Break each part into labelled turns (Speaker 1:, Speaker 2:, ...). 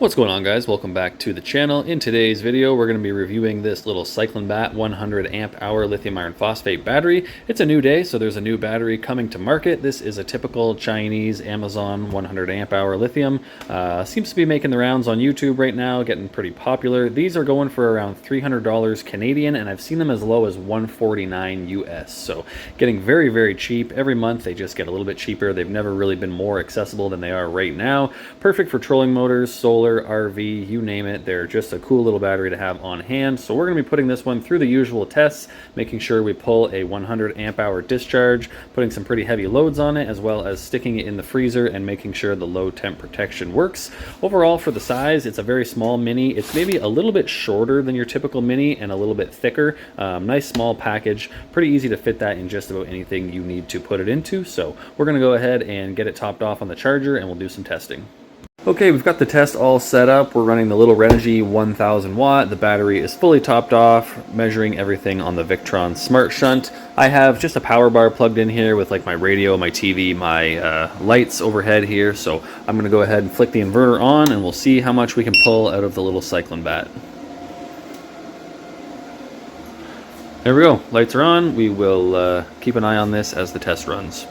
Speaker 1: What's going on, guys? Welcome back to the channel. In today's video, we're going to be reviewing this little Cyclenbatt 100 amp hour lithium iron phosphate battery. It's a new day, so there's a new battery coming to market. This is a typical Chinese Amazon 100 amp hour lithium. Seems to be making the rounds on YouTube right now, getting pretty popular. These are going for around $300 Canadian, and I've seen them as low as $149 US. So getting very, very cheap. Every month they just get a little bit cheaper. They've never really been more accessible than they are right now. Perfect for trolling motors, solar, RV, you name it. They're just a cool little battery to have on hand. So we're going to be putting this one through the usual tests, making sure we pull a 100 amp hour discharge, putting some pretty heavy loads on it, as well as sticking it in the freezer and making sure the low temp protection works. Overall, for the size, it's a very small mini. It's maybe a little bit shorter than your typical mini and a little bit thicker. Nice small package, pretty easy to fit that in just about anything you need to put it into. So we're going to go ahead and get it topped off on the charger and we'll do some testing. Okay, we've got the test all set up. We're running the little Renogy 1000 watt. The battery is fully topped off, measuring everything on the Victron Smart Shunt. I have just a power bar plugged in here with like my radio, my TV, my lights overhead here. So I'm going to go ahead and flick the inverter on and we'll see how much we can pull out of the little Cyclenbatt. There we go, lights are on. We will keep an eye on this as the test runs.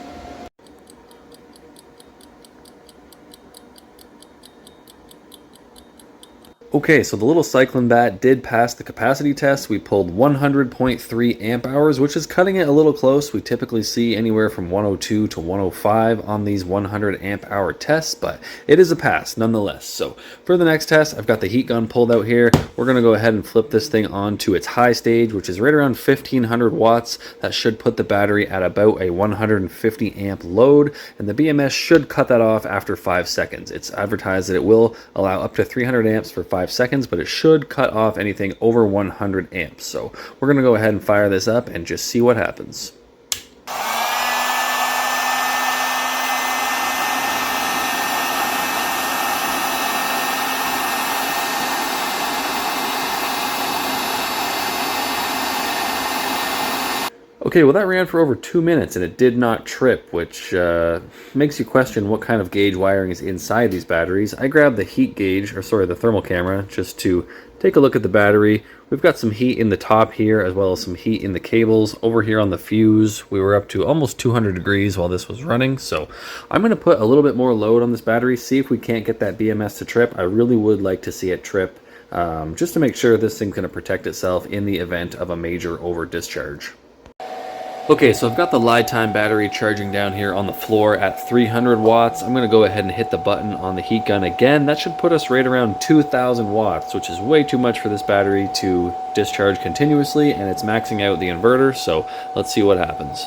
Speaker 1: Okay, so the little Cyclenbatt did pass the capacity test. We pulled 100.3 amp hours, which is cutting it a little close. We typically see anywhere from 102 to 105 on these 100 amp hour tests, but it is a pass nonetheless. So for the next test, I've got the heat gun pulled out here. We're going to go ahead and flip this thing on to its high stage, which is right around 1500 watts. That should put the battery at about a 150 amp load, and the BMS should cut that off after 5 seconds. It's advertised that it will allow up to 300 amps for 5 seconds, but it should cut off anything over 100 amps. So we're going to go ahead and fire this up and just see what happens. Okay, well that ran for over 2 minutes and it did not trip, which makes you question what kind of gauge wiring is inside these batteries. I grabbed the heat gauge, or sorry, the thermal camera, just to take a look at the battery. We've got some heat in the top here, as well as some heat in the cables. Over here on the fuse, we were up to almost 200 degrees while this was running. So I'm going to put a little bit more load on this battery, see if we can't get that BMS to trip. I really would like to see it trip, just to make sure this thing's going to protect itself in the event of a major over discharge. Okay, so I've got the Lifetime battery charging down here on the floor at 300 watts. I'm going to go ahead and hit the button on the heat gun again. That should put us right around 2000 watts, which is way too much for this battery to discharge continuously, and it's maxing out the inverter, so let's see what happens.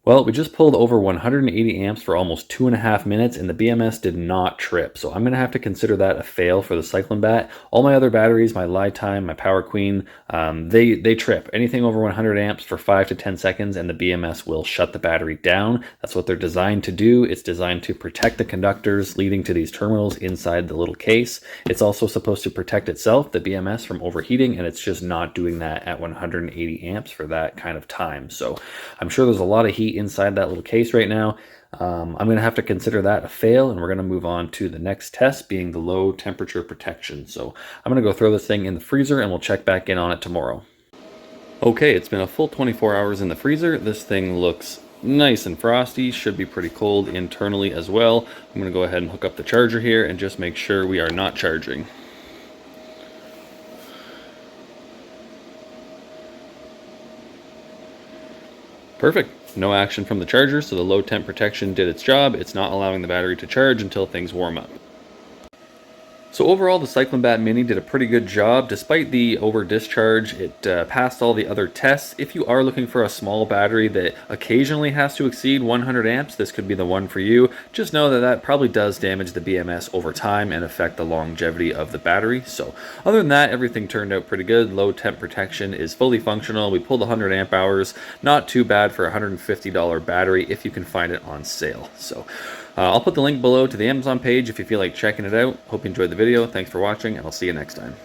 Speaker 1: Well, we just pulled over 180 amps for almost 2.5 minutes and the BMS did not trip. So I'm going to have to consider that a fail for the Cyclenbatt. All my other batteries, my Lifetime, my Power Queen, they trip. Anything over 100 amps for 5 to 10 seconds and the BMS will shut the battery down. That's what they're designed to do. It's designed to protect the conductors leading to these terminals inside the little case. It's also supposed to protect itself, the BMS, from overheating, and it's just not doing that at 180 amps for that kind of time. So I'm sure there's a lot of heat inside that little case right now. I'm going to have to consider that a fail, and we're going to move on to the next test, being the low temperature protection. So I'm going to go throw this thing in the freezer and we'll check back in on it tomorrow. Okay, it's been a full 24 hours in the freezer. This thing looks nice and frosty, should be pretty cold internally as well. I'm going to go ahead and hook up the charger here and just make sure we are not charging. Perfect. No action from the charger, so the low temp protection did its job. It's not allowing the battery to charge until things warm up. So overall, the Cyclenbatt Mini did a pretty good job. Despite the over discharge, it passed all the other tests. If you are looking for a small battery that occasionally has to exceed 100 amps, this could be the one for you. Just know that that probably does damage the BMS over time and affect the longevity of the battery. So other than that, everything turned out pretty good. Low temp protection is fully functional. We pulled 100 amp hours. Not too bad for a $150 battery if you can find it on sale. So I'll put the link below to the Amazon page if you feel like checking it out. Hope you enjoyed the video. Thanks for watching, and I'll see you next time.